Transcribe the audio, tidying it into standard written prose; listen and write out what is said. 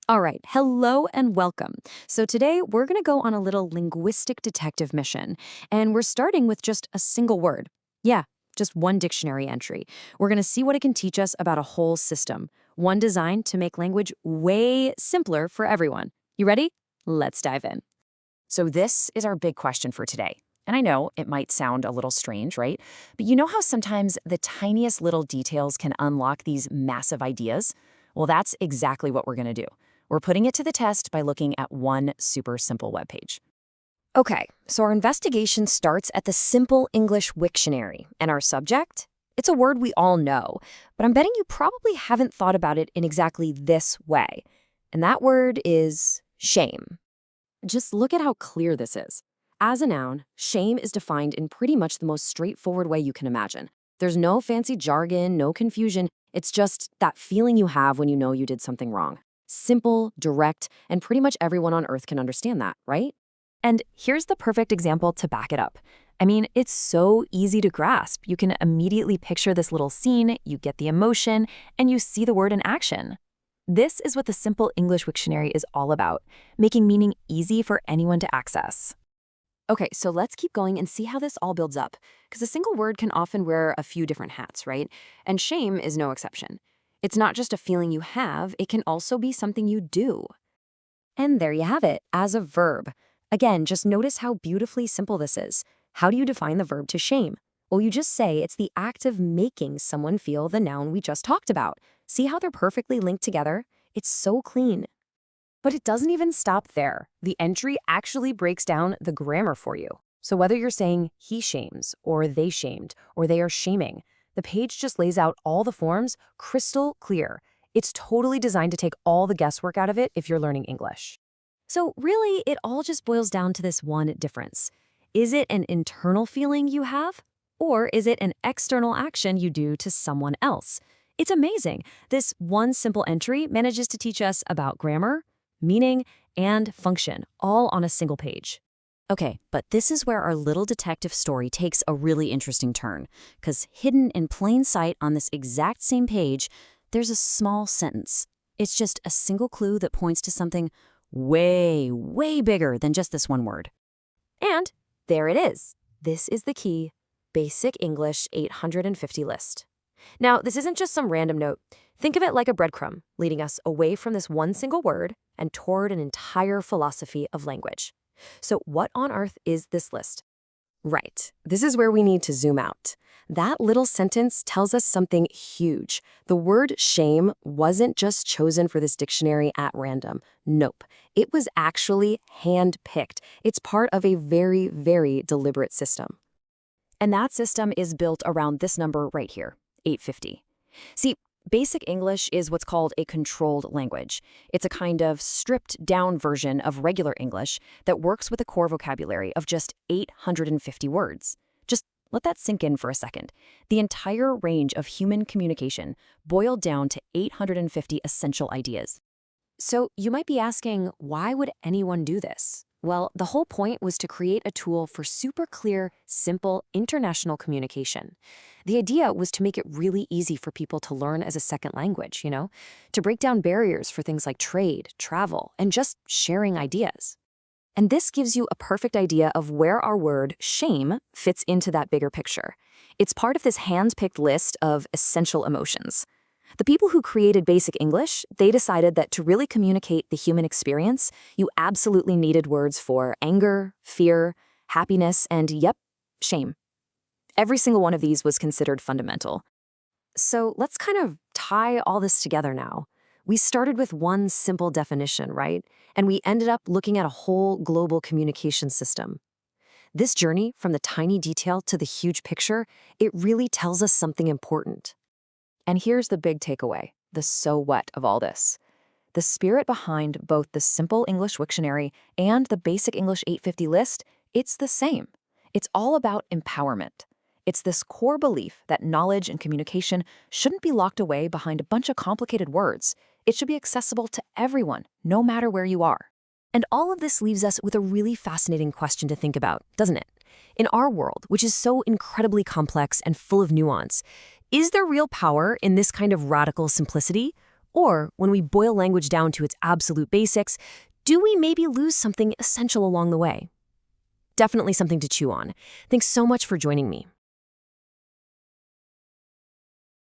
All right, hello and welcome. So today we're going to go on a little linguistic detective mission, and we're starting with just a single word. Yeah, just one dictionary entry. We're going to see what it can teach us about a whole system, one designed to make language way simpler for everyone. You ready? Let's dive in. So this is our big question for today. And I know it might sound a little strange, right? But you know how sometimes the tiniest little details can unlock these massive ideas? Well, that's exactly what we're going to do. We're putting it to the test by looking at one super simple web page. Okay, so our investigation starts at the Simple English Wiktionary, and our subject? It's a word we all know, but I'm betting you probably haven't thought about it in exactly this way. And that word is shame. Just look at how clear this is. As a noun, shame is defined in pretty much the most straightforward way you can imagine. There's no fancy jargon, no confusion. It's just that feeling you have when you know you did something wrong. Simple, direct, and pretty much everyone on Earth can understand that, right? And here's the perfect example to back it up. I mean, it's so easy to grasp. You can immediately picture this little scene, you get the emotion, and you see the word in action. This is what the Simple English Wiktionary is all about, making meaning easy for anyone to access. Okay, so let's keep going and see how this all builds up, because a single word can often wear a few different hats, right? And shame is no exception. It's not just a feeling you have, it can also be something you do. And there you have it, as a verb. Again, just notice how beautifully simple this is. How do you define the verb to shame? Well, you just say it's the act of making someone feel the noun we just talked about. See how they're perfectly linked together? It's so clean. But it doesn't even stop there. The entry actually breaks down the grammar for you. So whether you're saying he shames, or they shamed, or they are shaming, the page just lays out all the forms crystal clear. It's totally designed to take all the guesswork out of it if you're learning English. So really, it all just boils down to this one difference. Is it an internal feeling you have? Or is it an external action you do to someone else? It's amazing. This one simple entry manages to teach us about grammar, meaning, and function, all on a single page. Okay, but this is where our little detective story takes a really interesting turn, because hidden in plain sight on this exact same page, there's a small sentence. It's just a single clue that points to something way, way bigger than just this one word. And there it is. This is the key Basic English 850 list. Now, this isn't just some random note. Think of it like a breadcrumb, leading us away from this one single word and toward an entire philosophy of language. So what on earth is this list? Right, this is where we need to zoom out. That little sentence tells us something huge. The word shame wasn't just chosen for this dictionary at random. Nope, it was actually hand-picked. It's part of a very, very deliberate system. And that system is built around this number right here, 850. See, Basic English is what's called a controlled language. It's a kind of stripped-down version of regular English that works with a core vocabulary of just 850 words. Just let that sink in for a second. The entire range of human communication boiled down to 850 essential ideas. So you might be asking, why would anyone do this? Well, the whole point was to create a tool for super clear, simple, international communication. The idea was to make it really easy for people to learn as a second language, to break down barriers for things like trade, travel, and just sharing ideas. And this gives you a perfect idea of where our word shame fits into that bigger picture. It's part of this hand-picked list of essential emotions. The people who created Basic English, they decided that to really communicate the human experience, you absolutely needed words for anger, fear, happiness, and yep, shame. Every single one of these was considered fundamental. So let's kind of tie all this together now. We started with one simple definition, right? And we ended up looking at a whole global communication system. This journey, from the tiny detail to the huge picture, it really tells us something important. And here's the big takeaway, the so what of all this. The spirit behind both the Simple English Wiktionary and the Basic English 850 list, it's the same. It's all about empowerment. It's this core belief that knowledge and communication shouldn't be locked away behind a bunch of complicated words. It should be accessible to everyone, no matter where you are. And all of this leaves us with a really fascinating question to think about, doesn't it? In our world, which is so incredibly complex and full of nuance, is there real power in this kind of radical simplicity? Or, when we boil language down to its absolute basics, do we maybe lose something essential along the way? Definitely something to chew on. Thanks so much for joining me.